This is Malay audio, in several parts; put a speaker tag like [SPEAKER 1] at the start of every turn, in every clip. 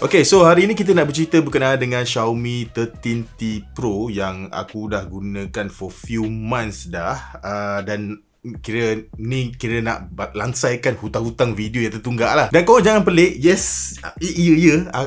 [SPEAKER 1] Okay, so hari ini kita nak bercerita berkenaan dengan Xiaomi 13T Pro yang aku dah gunakan for few months dah, dan kira nak langsaikan hutang-hutang video yang tertunggak lah. Dan korang jangan pelik, yes,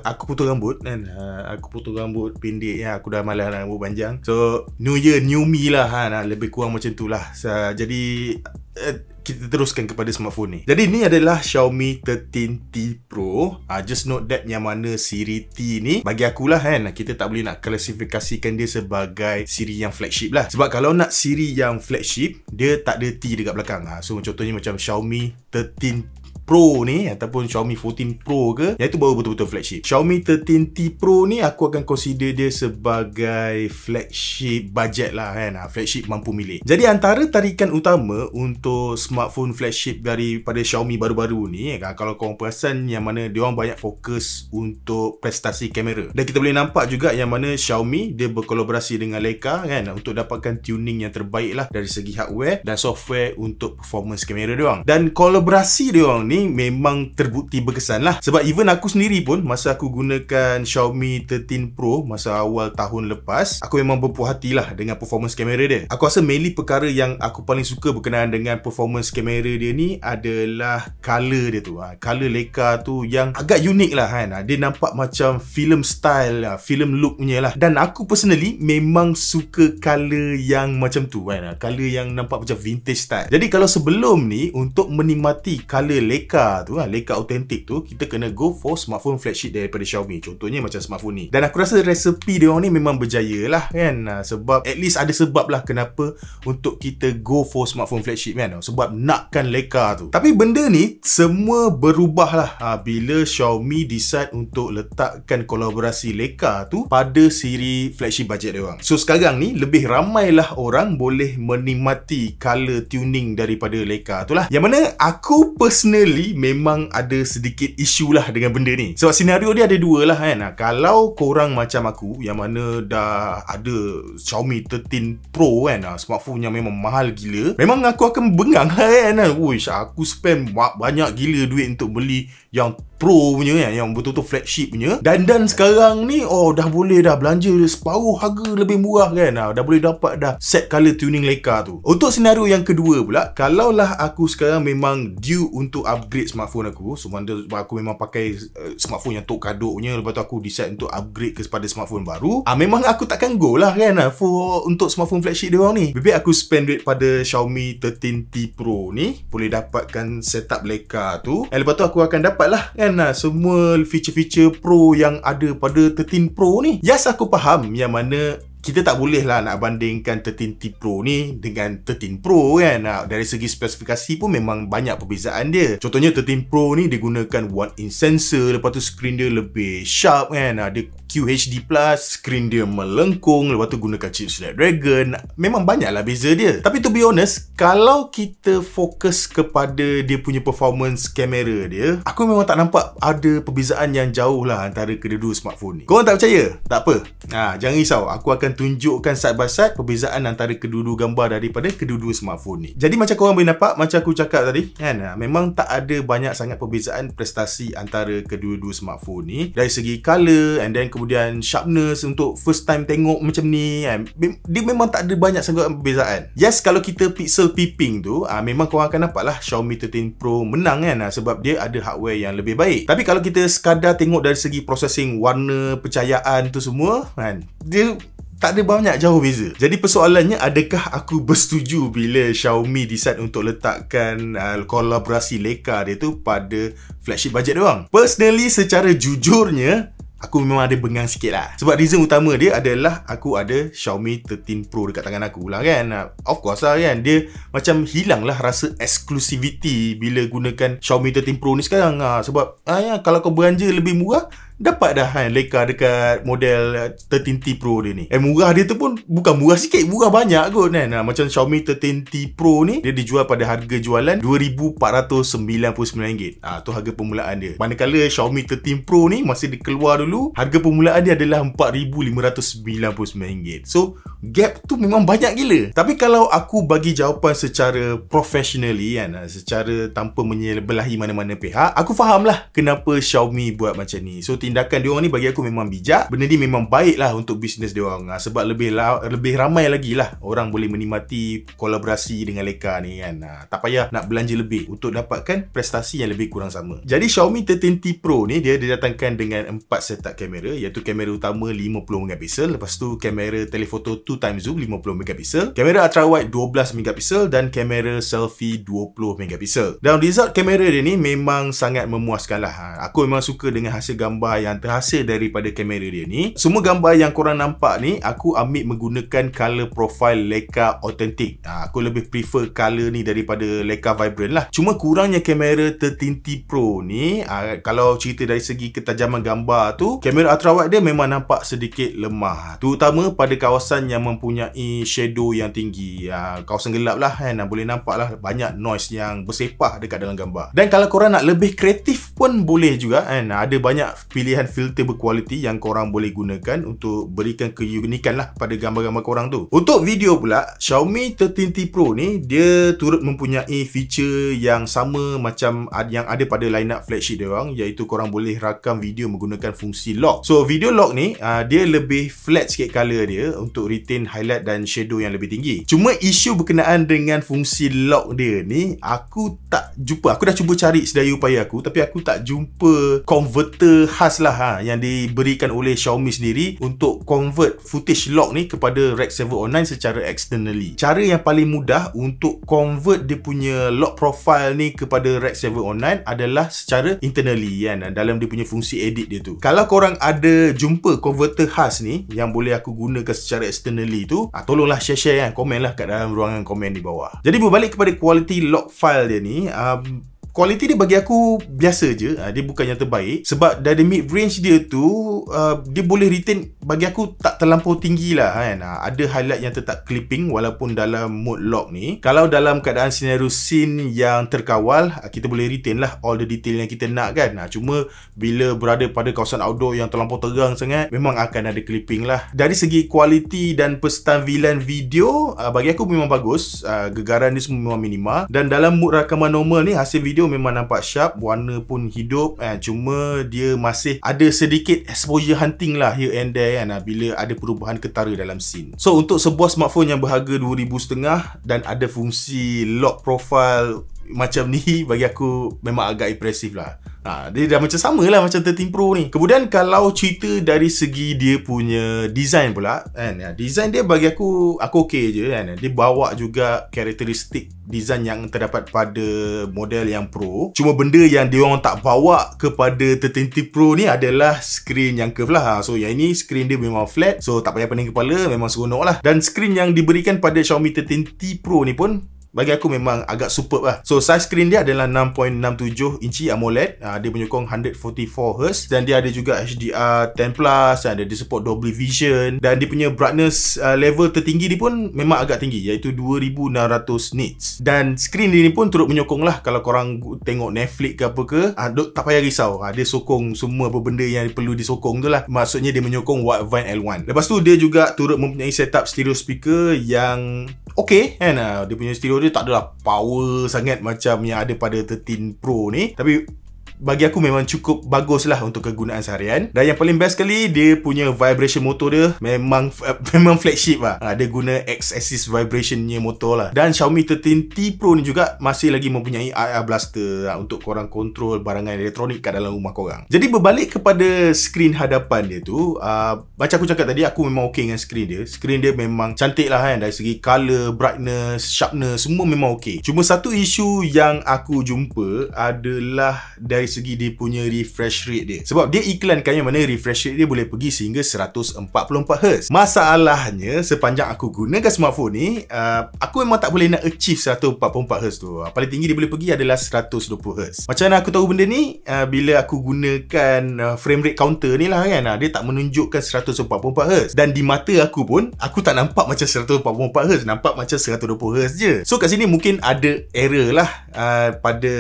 [SPEAKER 1] aku potong rambut kan. Aku potong rambut pendek ya, aku dah malas nak rambut panjang. So new year new me lah lebih kurang macam tu lah. Jadi kita teruskan kepada smartphone ni. Jadi ni adalah Xiaomi 13T Pro. Just note that yang mana siri T ni bagi akulah kan, kita tak boleh nak klasifikasikan dia sebagai siri yang flagship lah. Sebab kalau nak siri yang flagship, dia tak ada T dekat belakang. So contohnya macam Xiaomi 13 Pro ni ataupun Xiaomi 14 Pro ke, yang itu baru betul-betul flagship. Xiaomi 13T Pro ni aku akan consider dia sebagai flagship budget lah kan, flagship mampu milik. Jadi antara tarikan utama untuk smartphone flagship daripada Xiaomi baru-baru ni, kalau korang perasan yang mana diorang banyak fokus untuk prestasi kamera. Dan kita boleh nampak juga yang mana Xiaomi dia berkolaborasi dengan Leica kan, untuk dapatkan tuning yang terbaik lah dari segi hardware dan software untuk performance kamera diorang. Dan kolaborasi diorang ni memang terbukti berkesan lah. Sebab even aku sendiri pun, masa aku gunakan Xiaomi 13 Pro masa awal tahun lepas, aku memang berpuas hati lah dengan performance kamera dia. Aku rasa mainly perkara yang aku paling suka berkenaan dengan performance kamera dia ni adalah color dia tu. Color Leica tu yang agak unik lah kan. Dia nampak macam film style lah, film look punya lah. Dan aku personally memang suka color yang macam tu kan. Color yang nampak macam vintage style. Jadi kalau sebelum ni, untuk menikmati color Leica tu, Leica authentic tu, kita kena go for smartphone flagship daripada Xiaomi. Contohnya macam smartphone ni. Dan aku rasa resepi dia orang ni memang berjaya lah kan. Sebab at least ada sebab lah kenapa untuk kita go for smartphone flagship kan. Sebab nakkan Leica tu. Tapi benda ni semua berubah lah bila Xiaomi decide untuk letakkan kolaborasi Leica tu pada siri flagship budget dia orang. So sekarang ni lebih ramai lah orang boleh menikmati color tuning daripada Leica tu lah. Yang mana aku personally memang ada sedikit isu lah dengan benda ni. Sebab senario dia ada dua lah kan. Kalau korang macam aku yang mana dah ada Xiaomi 13 Pro kan, smartphone yang memang mahal gila, memang aku akan bengang lah kan. Uish, aku spend banyak gila duit untuk beli yang Pro punya kan, yang betul-betul flagship punya. Dan sekarang ni dah boleh dah belanja separuh harga lebih murah kan. Dah boleh dapat dah set color tuning Leica tu. Untuk senario yang kedua pula, kalaulah aku sekarang memang due untuk upgrade smartphone aku, sebab aku memang pakai smartphone yang tok kaduk punya, lepas tu aku decide untuk upgrade kepada smartphone baru, memang aku takkan go lah kan untuk smartphone flagship dia orang ni. Lebih aku spend duit pada Xiaomi 13T Pro ni, boleh dapatkan setup Leica tu, dan lepas tu aku akan dapat lah kan semua feature-feature pro yang ada pada 13 Pro ni. Yes, aku faham yang mana kita tak boleh lah nak bandingkan 13T Pro ni dengan 13 Pro kan. Dari segi spesifikasi pun memang banyak perbezaan dia. Contohnya 13 Pro ni dia gunakan 1-inch sensor, lepas tu screen dia lebih sharp kan. Dia QHD+, screen dia melengkung, lepas tu gunakan chip Snapdragon. Memang banyak lah beza dia. Tapi to be honest, kalau kita fokus kepada dia punya performance kamera dia, aku memang tak nampak ada perbezaan yang jauh lah antara kedua-dua smartphone ni. Korang tak percaya? Tak apa, jangan risau, aku akan tunjukkan side by side perbezaan antara kedua-dua gambar daripada kedua-dua smartphone ni. Jadi macam korang boleh nampak, macam aku cakap tadi kan, memang tak ada banyak sangat perbezaan prestasi antara kedua-dua smartphone ni. Dari segi color and then kemudian sharpness, untuk first time tengok macam ni kan, dia memang tak ada banyak sangat perbezaan. Yes, kalau kita pixel peeping tu, memang korang akan nampak lah Xiaomi 13 Pro menang kan, sebab dia ada hardware yang lebih baik. Tapi kalau kita sekadar tengok dari segi processing, warna, pencahayaan tu semua kan, dia tak ada banyak jauh beza. Jadi persoalannya, adakah aku bersetuju bila Xiaomi decide untuk letakkan kolaborasi Leica dia tu pada flagship budget dia orang? Personally, secara jujurnya, aku memang ada bengang sikit lah. Sebab reason utama dia adalah aku ada Xiaomi 13 Pro dekat tangan aku lah kan. Of course lah kan, dia macam hilang lah rasa exclusivity bila gunakan Xiaomi 13 Pro ni sekarang. Sebab kalau kau belanja lebih murah, dapat dah kan Leica dekat model 13T Pro dia ni. Murah dia tu pun bukan murah sikit, murah banyak kot kan. Macam Xiaomi 13T Pro ni, dia dijual pada harga jualan RM2,499. Tu harga permulaan dia. Manakala Xiaomi 13 Pro ni masa dia keluar dulu, harga permulaan dia adalah RM4,599. So gap tu memang banyak gila. Tapi kalau aku bagi jawapan secara professionally kan, secara tanpa menyebelahi mana-mana pihak, aku faham lah kenapa Xiaomi buat macam ni. So tindakan diorang ni bagi aku memang bijak. Benda ni memang baik lah untuk bisnes diorang. Sebab lebih ramai lagi lah orang boleh menikmati kolaborasi dengan Leica ni kan. Tak payah nak belanja lebih untuk dapatkan prestasi yang lebih kurang sama. Jadi Xiaomi 13T Pro ni dia didatangkan dengan 4 setup kamera, iaitu kamera utama 50MP, lepas tu kamera telefoto 2x zoom 50MP, kamera ultra wide 12MP dan kamera selfie 20MP. Dan result kamera dia ni memang sangat memuaskan lah. Aku memang suka dengan hasil gambar yang terhasil daripada kamera dia ni. Semua gambar yang korang nampak ni aku ambil menggunakan color profile Leica Authentic. Aku lebih prefer color ni daripada Leica Vibrant lah. Cuma kurangnya kamera 13T Pro ni, kalau cerita dari segi ketajaman gambar tu, kamera ultra wide dia memang nampak sedikit lemah, terutama pada kawasan yang mempunyai shadow yang tinggi, kawasan gelap lah kan. Boleh nampak lah banyak noise yang bersepah dekat dalam gambar. Dan kalau korang nak lebih kreatif pun boleh juga kan. Ada banyak pilihan filter berkualiti yang korang boleh gunakan untuk berikan keunikan lah pada gambar-gambar korang tu. Untuk video pula, Xiaomi 13T Pro ni dia turut mempunyai feature yang sama macam yang ada pada lineup flagship dia orang, iaitu korang boleh rakam video menggunakan fungsi lock. So video lock ni dia lebih flat sikit color dia untuk retain highlight dan shadow yang lebih tinggi. Cuma isu berkenaan dengan fungsi lock dia ni aku tak jumpa. Aku dah cuba cari sedaya upaya aku, tapi aku tak jumpa converter khas lah yang diberikan oleh Xiaomi sendiri untuk convert footage lock ni kepada Rec 709 secara externally. Cara yang paling mudah untuk convert dia punya lock profile ni kepada Rec 709 adalah secara internally kan, dalam dia punya fungsi edit dia tu. Kalau korang ada jumpa converter khas ni yang boleh aku gunakan secara externally tu, tolonglah share kan, komen lah kat dalam ruangan komen di bawah. Jadi berbalik kepada kualiti lock file dia ni, kualiti dia bagi aku biasa je. Dia bukan yang terbaik sebab dari mid range dia tu dia boleh retain bagi aku tak terlampau tinggi lah kan. Ada highlight yang tetap clipping walaupun dalam mode lock ni. Kalau dalam keadaan senario scene yang terkawal, kita boleh retain lah all the detail yang kita nak kan. Cuma bila berada pada kawasan outdoor yang terlampau terang sangat, memang akan ada clipping lah. Dari segi kualiti dan penstabilan video, bagi aku memang bagus. Gegaran dia semua memang minimal, dan dalam mood rakaman normal ni hasil video memang nampak sharp, warna pun hidup cuma dia masih ada sedikit exposure hunting lah here and there kan, bila ada perubahan ketara dalam scene. So untuk sebuah smartphone yang berharga 2,500 dan ada fungsi lock profile macam ni, bagi aku memang agak impresif lah. Dia dah macam sama lah macam 13 Pro ni. Kemudian kalau cerita dari segi dia punya design pula kan, design dia bagi aku okey je kan. Dia bawa juga karakteristik design yang terdapat pada model yang Pro. Cuma benda yang dia orang tak bawa kepada 13T Pro ni adalah skrin yang curve lah. So yang ini skrin dia memang flat, so tak payah pening kepala, memang seronok lah. Dan skrin yang diberikan pada Xiaomi 13T Pro ni pun bagi aku memang agak superb lah. So size screen dia adalah 6.67 inci AMOLED. Dia menyokong 144Hz dan dia ada juga HDR10+, dan dia support Dolby Vision, dan dia punya brightness level tertinggi dia pun memang agak tinggi, iaitu 2600 nits. Dan screen dia ni pun turut menyokong lah, kalau korang tengok Netflix ke apa ke, tak payah risau. Dia sokong semua apa benda yang perlu disokong tu lah. Maksudnya dia menyokong Widevine L1. Lepas tu dia juga turut mempunyai setup stereo speaker yang okey kan. Dia punya stereo dia tak adalah power sangat macam yang ada pada 13 Pro ni, tapi bagi aku memang cukup bagus lah untuk kegunaan seharian. Dan yang paling best sekali, dia punya vibration motor dia memang flagship lah. Dia guna X-axis vibrationnya motor lah. Dan Xiaomi 13T Pro ni juga masih lagi mempunyai IR blaster untuk korang kontrol barangan elektronik kat dalam rumah korang. Jadi berbalik kepada skrin hadapan dia tu, macam aku cakap tadi, aku memang okey dengan skrin dia. Skrin dia memang cantik lah kan, dari segi color, brightness, sharpness, semua memang okey. Cuma satu isu yang aku jumpa adalah dari segi dia punya refresh rate dia. Sebab dia iklankan yang mana refresh rate dia boleh pergi sehingga 144Hz. Masalahnya, sepanjang aku gunakan smartphone ni, aku memang tak boleh nak achieve 144Hz tu. Paling tinggi dia boleh pergi adalah 120Hz. Macam mana aku tahu benda ni? Bila aku gunakan frame rate counter ni lah kan, dia tak menunjukkan 144Hz. Dan di mata aku pun, aku tak nampak macam 144Hz, nampak macam 120Hz je. So kat sini mungkin ada error lah pada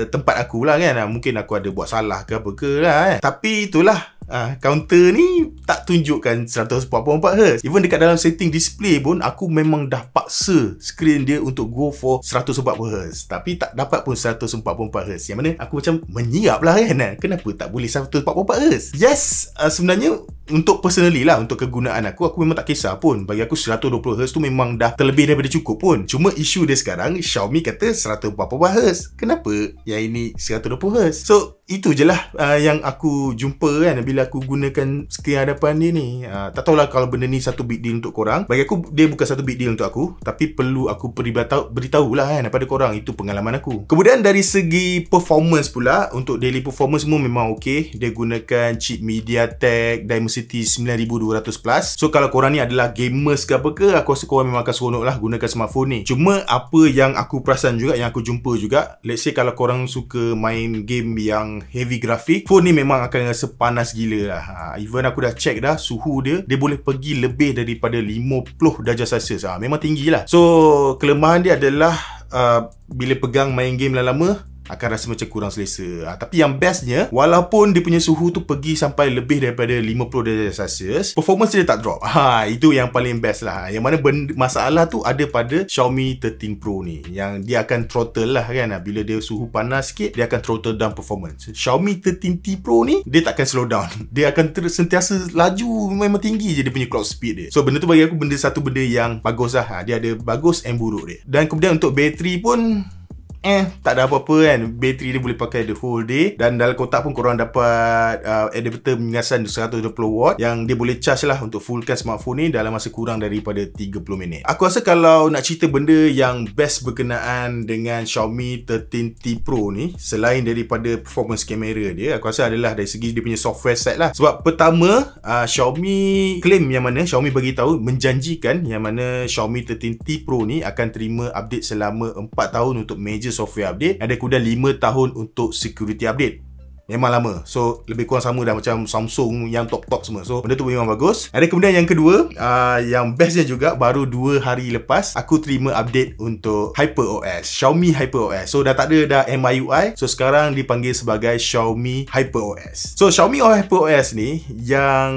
[SPEAKER 1] tempat aku lah kan. Mungkin aku ada buat salah ke apa ke lah Tapi itulah, counter ni tak tunjukkan 144Hz. Even dekat dalam setting display pun aku memang dah paksa skrin dia untuk go for 144Hz, tapi tak dapat pun 144Hz. Yang mana aku macam menyiap lah kan, kenapa tak boleh 144Hz? Yes, sebenarnya untuk personally lah, untuk kegunaan aku memang tak kisah pun. Bagi aku 120Hz tu memang dah terlebih daripada cukup pun. Cuma isu dia sekarang, Xiaomi kata 144Hz. Kenapa yang ini 120Hz? So itu je lah yang aku jumpa kan bila aku gunakan skrin hadapan dia ni. Tak tahulah kalau benda ni satu big deal untuk korang. Bagi aku dia bukan satu big deal untuk aku, tapi perlu aku beritahu lah kan kepada korang. Itu pengalaman aku. Kemudian dari segi performance pula, untuk daily performance semua memang ok. Dia gunakan chip MediaTek Dimensity 9200 Plus. So kalau korang ni adalah gamers ke apa ke, aku rasa korang memang akan seronok lah gunakan smartphone ni. Cuma apa yang aku perasan juga, yang aku jumpa juga, let's say kalau korang suka main game yang heavy grafik, phone ni memang akan rasa panas gila lah. Even aku dah check dah, suhu dia boleh pergi lebih daripada 50 darjah Celsius. Memang tinggi lah. So kelemahan dia adalah bila pegang main game lama-lama akan rasa macam kurang selesa. Tapi yang bestnya, walaupun dia punya suhu tu pergi sampai lebih daripada 50 darjah Celsius, performance dia tak drop. Itu yang paling best lah. Yang mana masalah tu ada pada Xiaomi 13 Pro ni, yang dia akan throttle lah kan. Bila dia suhu panas sikit, dia akan throttle down performance. Xiaomi 13T Pro ni, dia takkan slow down. Dia akan sentiasa laju, memang tinggi je dia punya clock speed dia. So benda tu bagi aku satu benda yang bagus lah. Dia ada bagus and buruk dia. Dan kemudian untuk bateri pun tak ada apa-apa kan. Bateri dia boleh pakai the whole day. Dan dalam kotak pun korang dapat adapter pengasan 120W yang dia boleh charge lah untuk fullkan smartphone ni dalam masa kurang daripada 30 minit. Aku rasa kalau nak cerita benda yang best berkenaan dengan Xiaomi 13T Pro ni, selain daripada performance kamera dia, aku rasa adalah dari segi dia punya software side lah. Sebab pertama, Xiaomi claim yang mana, Xiaomi bagi tahu, menjanjikan yang mana Xiaomi 13T Pro ni akan terima update selama 4 tahun untuk major software update. Ada kemudian 5 tahun untuk security update. Memang lama. So lebih kurang sama dah macam Samsung yang top-top semua. So benda tu memang bagus. Ada kemudian yang kedua, yang bestnya juga, baru 2 hari lepas aku terima update untuk HyperOS, Xiaomi HyperOS. So dah tak ada dah MIUI. So sekarang dipanggil sebagai Xiaomi HyperOS. So Xiaomi HyperOS ni yang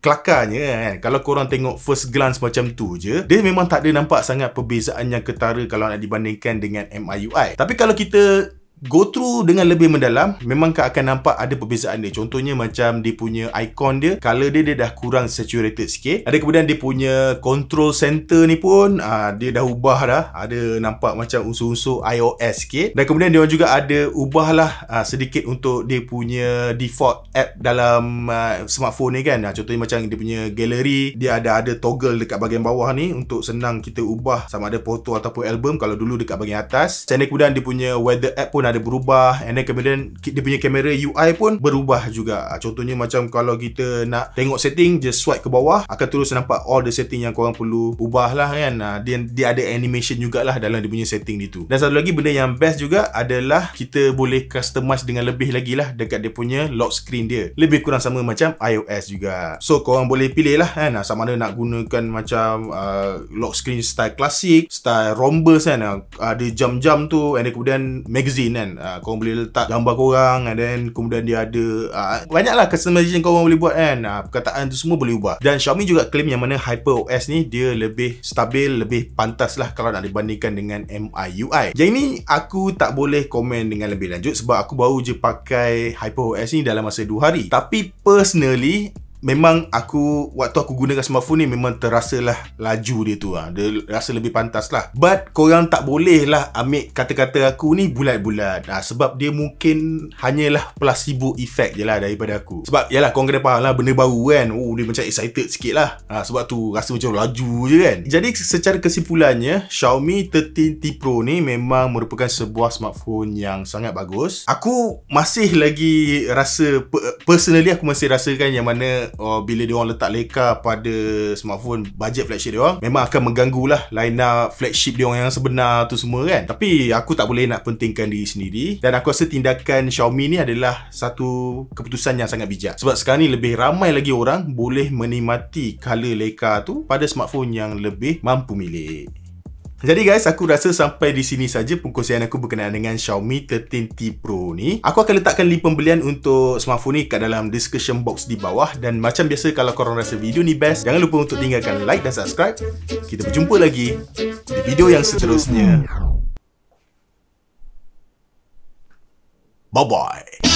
[SPEAKER 1] kelakarnya kan, kalau korang tengok first glance macam tu je, dia memang tak ada nampak sangat perbezaan yang ketara kalau nak dibandingkan dengan MIUI. Tapi kalau kita go through dengan lebih mendalam, memang akan nampak ada perbezaan dia. Contohnya macam dia punya icon dia, color dia dah kurang saturated sikit. Ada kemudian dia punya control center ni pun dia dah ubah dah. Ada nampak macam unsur-unsur iOS sikit. Dan kemudian dia juga ada ubah lah sedikit untuk dia punya default app dalam smartphone ni kan. Contohnya macam dia punya gallery, dia ada toggle dekat bahagian bawah ni untuk senang kita ubah sama ada foto ataupun album. Kalau dulu dekat bahagian atas. Dan kemudian dia punya weather app pun ada berubah. And then kemudian dia punya kamera UI pun berubah juga. Contohnya macam kalau kita nak tengok setting, just swipe ke bawah, akan terus nampak all the setting yang korang perlu ubah lah kan. Dia ada animation jugalah dalam dia punya setting itu. Dan satu lagi benda yang best juga adalah kita boleh customize dengan lebih lagi lah dekat dia punya lock screen dia. Lebih kurang sama macam iOS juga. So korang boleh pilih lah kan, sama ada nak gunakan macam lock screen style klasik, style rhombus kan, ada jam-jam tu, and then kemudian magazine kan. Korang boleh letak gambar korang, and then kemudian dia ada banyaklah customization korang boleh buat kan. Perkataan tu semua boleh ubah. Dan Xiaomi juga claim yang mana HyperOS ni dia lebih stabil, lebih pantas lah kalau nak dibandingkan dengan MIUI. Yang ini aku tak boleh komen dengan lebih lanjut sebab aku baru je pakai HyperOS ni dalam masa 2 hari. Tapi personally, memang waktu aku gunakan smartphone ni memang terasalah laju dia tu dia rasa lebih pantas lah. But korang tak boleh lah ambil kata-kata aku ni bulat-bulat sebab dia mungkin hanyalah placebo effect je lah daripada aku. Sebab yalah, korang kena faham lah, benda baru kan, dia macam excited sikit lah, sebab tu rasa macam laju je kan. Jadi secara kesimpulannya, Xiaomi 13T Pro ni memang merupakan sebuah smartphone yang sangat bagus. Aku masih lagi rasa, personally aku masih rasakan yang mana bila diorang letak leka pada smartphone budget flagship diorang, memang akan mengganggu lah line up flagship diorang yang sebenar tu semua kan. Tapi aku tak boleh nak pentingkan diri sendiri, dan aku rasa tindakan Xiaomi ni adalah satu keputusan yang sangat bijak. Sebab sekarang ni lebih ramai lagi orang boleh menikmati color leka tu pada smartphone yang lebih mampu milik. Jadi guys, aku rasa sampai di sini saja perkongsian aku berkenaan dengan Xiaomi 13T Pro ni. Aku akan letakkan link pembelian untuk smartphone ni kat dalam description box di bawah. Dan macam biasa, kalau korang rasa video ni best, jangan lupa untuk tinggalkan like dan subscribe. Kita berjumpa lagi di video yang seterusnya. Bye-bye.